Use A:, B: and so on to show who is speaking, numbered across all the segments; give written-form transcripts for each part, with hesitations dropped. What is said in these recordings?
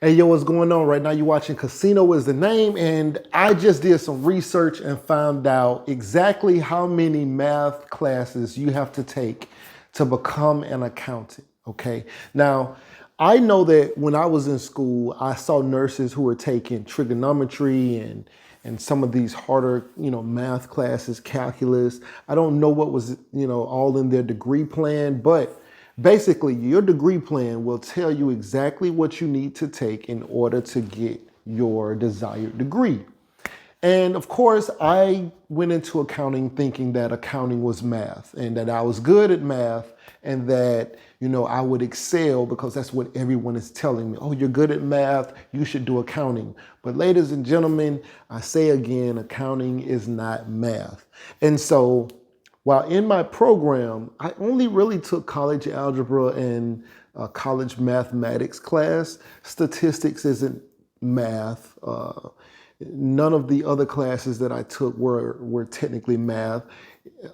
A: Hey, yo, what's going on? Right now you're watching Casino is the Name, and I just did some research and found out exactly how many math classes you have to take to become an accountant, okay? Now, I know that when I was in school, I saw nurses who were taking trigonometry and some of these harder, math classes, calculus. I don't know what was, all in their degree plan, but basically, your degree plan will tell you exactly what you need to take in order to get your desired degree. And of course, I went into accounting thinking that accounting was math and that I was good at math and that, I would excel because that's what everyone is telling me. Oh, you're good at math, you should do accounting. But ladies and gentlemen, I say again, accounting is not math. And so while in my program, I only really took college algebra and college mathematics class. Statistics isn't math. None of the other classes that I took were technically math.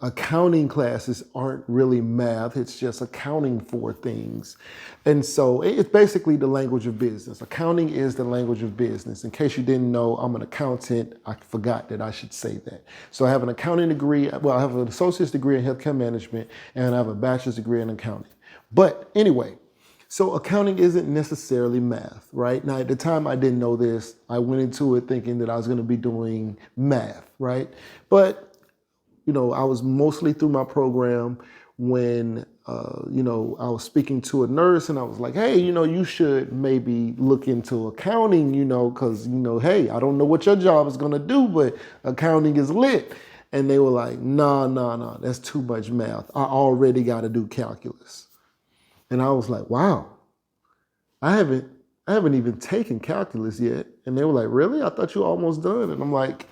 A: Accounting classes aren't really math. It's just accounting for things. And so it's basically the language of business. Accounting is the language of business. In case you didn't know, I'm an accountant. I forgot that I should say that. So I have an accounting degree. Well, I have an associate's degree in healthcare management, and I have a bachelor's degree in accounting. But anyway, so accounting isn't necessarily math, right? Now, at the time I didn't know this. I went into it thinking that I was going to be doing math, right? But I was mostly through my program when, I was speaking to a nurse and I was like, hey, you should maybe look into accounting, because, hey, I don't know what your job is going to do, but accounting is lit. And they were like, nah, that's too much math. I already got to do calculus. And I was like, wow, I haven't even taken calculus yet. And they were like, really? I thought you were almost done. And I'm like,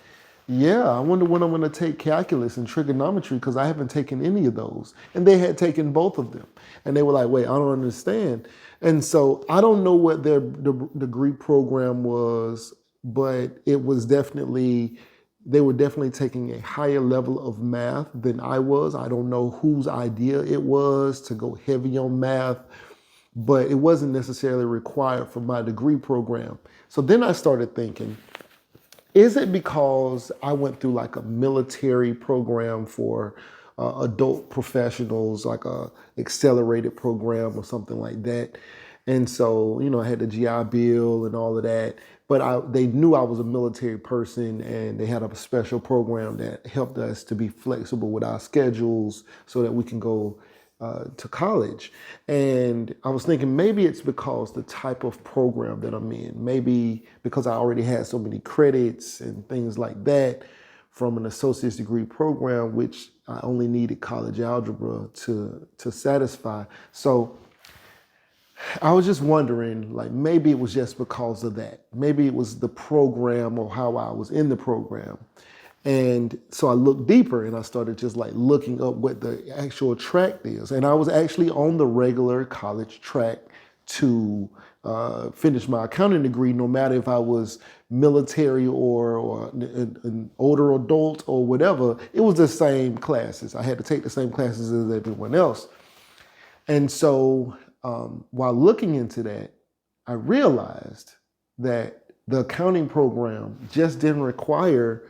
A: yeah, I wonder when I'm going to take calculus and trigonometry because I haven't taken any of those. And they had taken both of them. And they were like, wait, I don't understand. And so I don't know what their degree program was, but it was definitely, they were definitely taking a higher level of math than I was. I don't know whose idea it was to go heavy on math, but it wasn't necessarily required for my degree program. So then I started thinking, is it because I went through like a military program for adult professionals, like a accelerated program or something like that? And so, I had the GI Bill and all of that, but they knew I was a military person and they had a special program that helped us to be flexible with our schedules so that we can go to college. And I was thinking maybe it's because the type of program that I'm in, maybe because I already had so many credits and things like that from an associate's degree program, which I only needed college algebra to satisfy. So I was just wondering, like, maybe it was just because of that. Maybe it was the program or how I was in the program. And so I looked deeper and I started just like looking up what the actual track is. And I was actually on the regular college track to finish my accounting degree, no matter if I was military or an older adult or whatever. It was the same classes. I had to take the same classes as everyone else. And so while looking into that, I realized that the accounting program just didn't require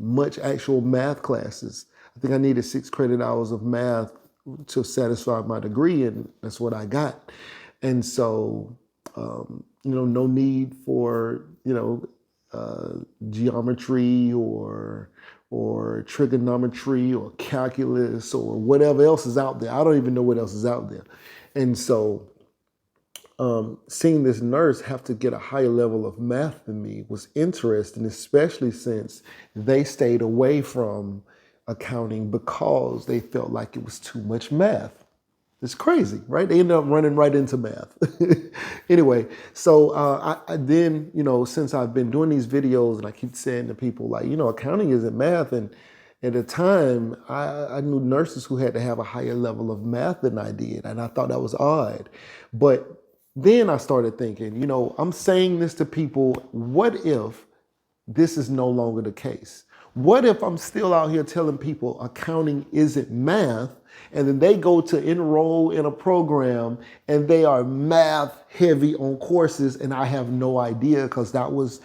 A: much actual math classes. I think I needed 6 credit hours of math to satisfy my degree, and that's what I got. And so, no need for, geometry or trigonometry or calculus or whatever else is out there. I don't even know what else is out there. And so seeing this nurse have to get a higher level of math than me was interesting, especially since they stayed away from accounting because they felt like it was too much math. It's crazy, right? They ended up running right into math. Anyway, so I then, since I've been doing these videos and I keep saying to people like, accounting isn't math. And at the time, I knew nurses who had to have a higher level of math than I did. And I thought that was odd. But then I started thinking, I'm saying this to people, what if this is no longer the case? What if I'm still out here telling people accounting isn't math, and then they go to enroll in a program and they are math heavy on courses and I have no idea because that was,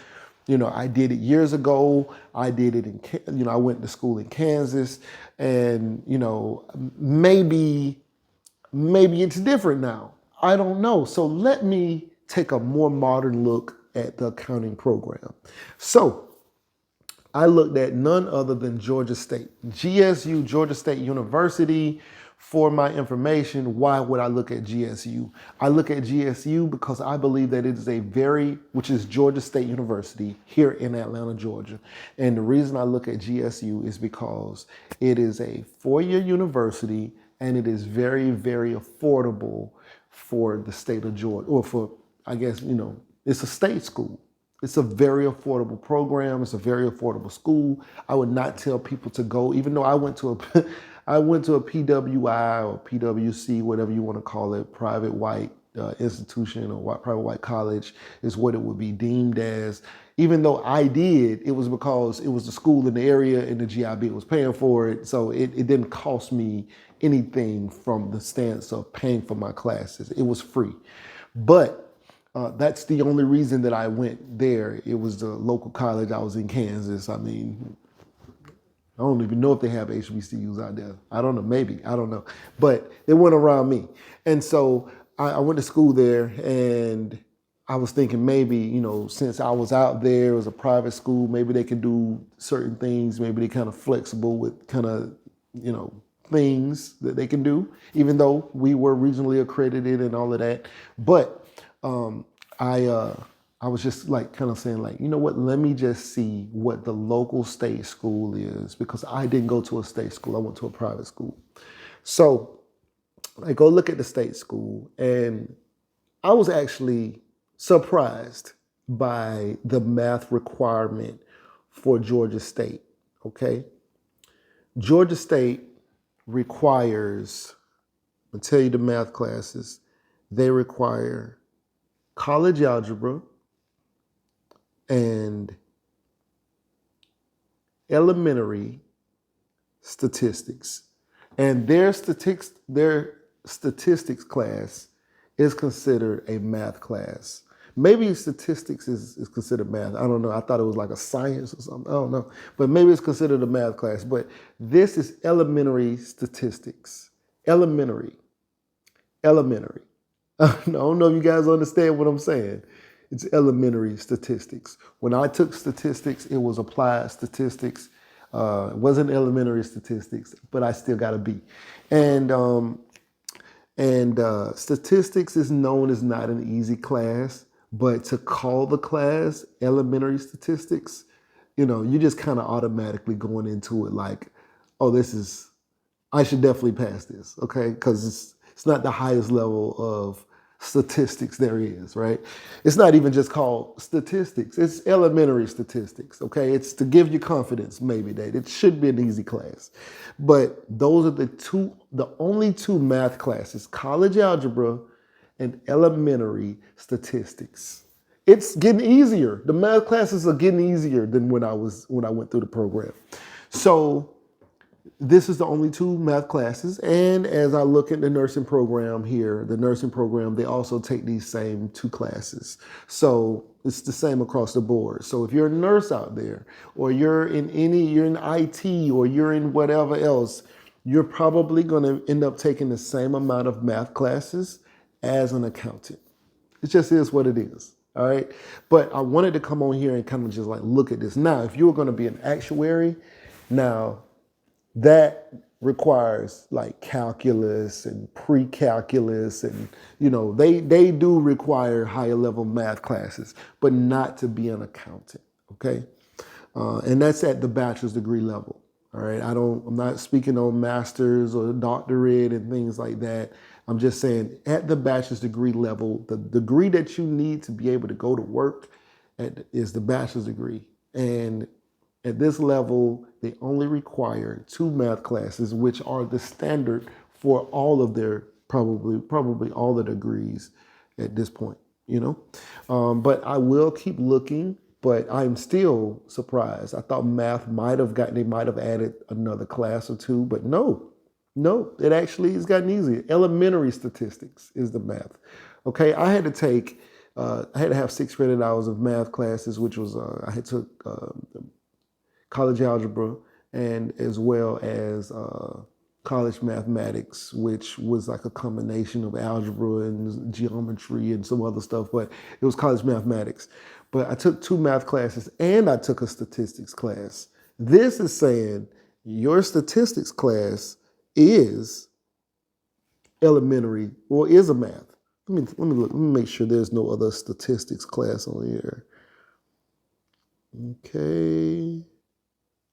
A: I did it years ago. I did it I went to school in Kansas and, maybe it's different now. I don't know. So let me take a more modern look at the accounting program. So I looked at none other than Georgia State, GSU, Georgia State University. For my information, why would I look at GSU? I look at GSU because I believe that it is which is Georgia State University here in Atlanta, Georgia. And the reason I look at GSU is because it is a four-year university and it is very, very affordable for the state of Georgia, or for, I guess, it's a state school. It's a very affordable program. It's a very affordable school. I would not tell people to go, even though I went to a PWI or PWC, whatever you want to call it, private white institution or private white college is what it would be deemed as. Even though I did, it was because it was the school in the area and the GIB was paying for it. So it didn't cost me anything from the stance of paying for my classes. It was free. But that's the only reason that I went there. It was the local college. I was in Kansas. I mean, I don't even know if they have HBCUs out there. I don't know, maybe, I don't know. But they went around me. And so I went to school there and I was thinking maybe, since I was out there, it was a private school, maybe they could do certain things. Maybe they're kind of flexible with kind of, things that they can do, even though we were regionally accredited and all of that. But I was just kind of saying you know what, let me just see what the local state school is, because I didn't go to a state school. I went to a private school. So I go look at the state school and I was actually surprised by the math requirement for Georgia State, okay? Georgia State requires, I'll tell you the math classes, they require college algebra and elementary statistics. And their statistics class is considered a math class. Maybe statistics is considered math. I don't know. I thought it was like a science or something. I don't know. But maybe it's considered a math class. But this is elementary statistics. Elementary. I don't know if you guys understand what I'm saying. It's elementary statistics. When I took statistics, it was applied statistics. It wasn't elementary statistics, but I still got a B. And statistics is known as not an easy class, but to call the class elementary statistics, you just kind of automatically going into it like, oh, I should definitely pass this, okay? Because it's not the highest level of statistics there is, right? It's not even just called statistics. It's elementary statistics, okay? It's to give you confidence maybe that it should be an easy class. But those are the only two math classes, college algebra and elementary statistics. It's getting easier. The math classes are getting easier than when I went through the program. So this is the only two math classes. And as I look at the nursing program here, they also take these same two classes. So it's the same across the board. So if you're a nurse out there, or you're in IT, or you're in whatever else, you're probably going to end up taking the same amount of math classes as an accountant. It just is what it is. All right. But I wanted to come on here and kind of just look at this. Now, if you were going to be an actuary, now that requires calculus and pre-calculus, and they do require higher level math classes, but not to be an accountant, okay? And that's at the bachelor's degree level, all right? I'm not speaking on master's or doctorate and things like that. I'm just saying at the bachelor's degree level, the degree that you need to be able to go to work is the bachelor's degree. And at this level, they only require two math classes, which are the standard for all of their, probably all the degrees at this point, But I will keep looking but I'm still surprised. I thought math they might have added another class or two, but no, it actually has gotten easier. Elementary statistics is the math. Okay, I had to have 6 credit hours of math classes, which was, I had took college algebra and as well as college mathematics, which was like a combination of algebra and geometry and some other stuff, but it was college mathematics. But I took 2 math classes and I took a statistics class. This is saying your statistics class is elementary or is a math. Let me look. Let me make sure there's no other statistics class on here. Okay,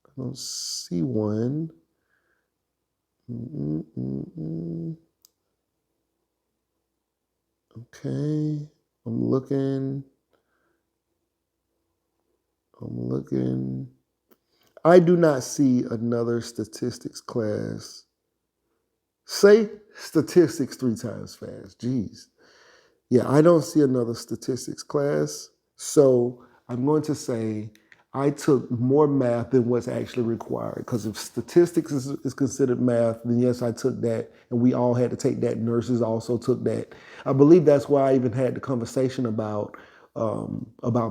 A: I don't see one. Okay, I'm looking. I do not see another statistics class. Say statistics 3 times fast. Jeez. Yeah, I don't see another statistics class. So I'm going to say I took more math than what's actually required. Because if statistics is considered math, then yes, I took that. And we all had to take that. Nurses also took that. I believe that's why I even had the conversation about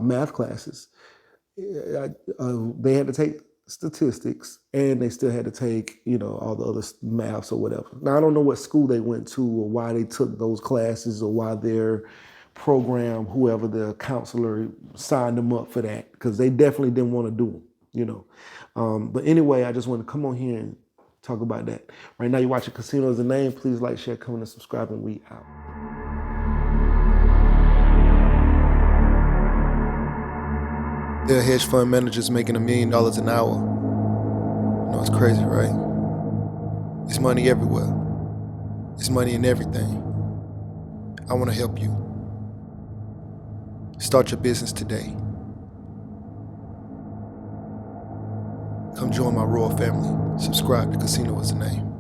A: math classes. They had to take statistics and they still had to take, all the other maths or whatever. Now, I don't know what school they went to or why they took those classes or why their program, whoever the counselor signed them up for that, because they definitely didn't want to do them, But anyway, I just want to come on here and talk about that. Right now, you're watching Casino is the Name. Please like, share, comment, and subscribe, and we out. There are hedge fund managers making $1 million an hour. It's crazy, right? It's money everywhere. It's money in everything. I want to help you. Start your business today. Come join my royal family. Subscribe to Casino is the Name.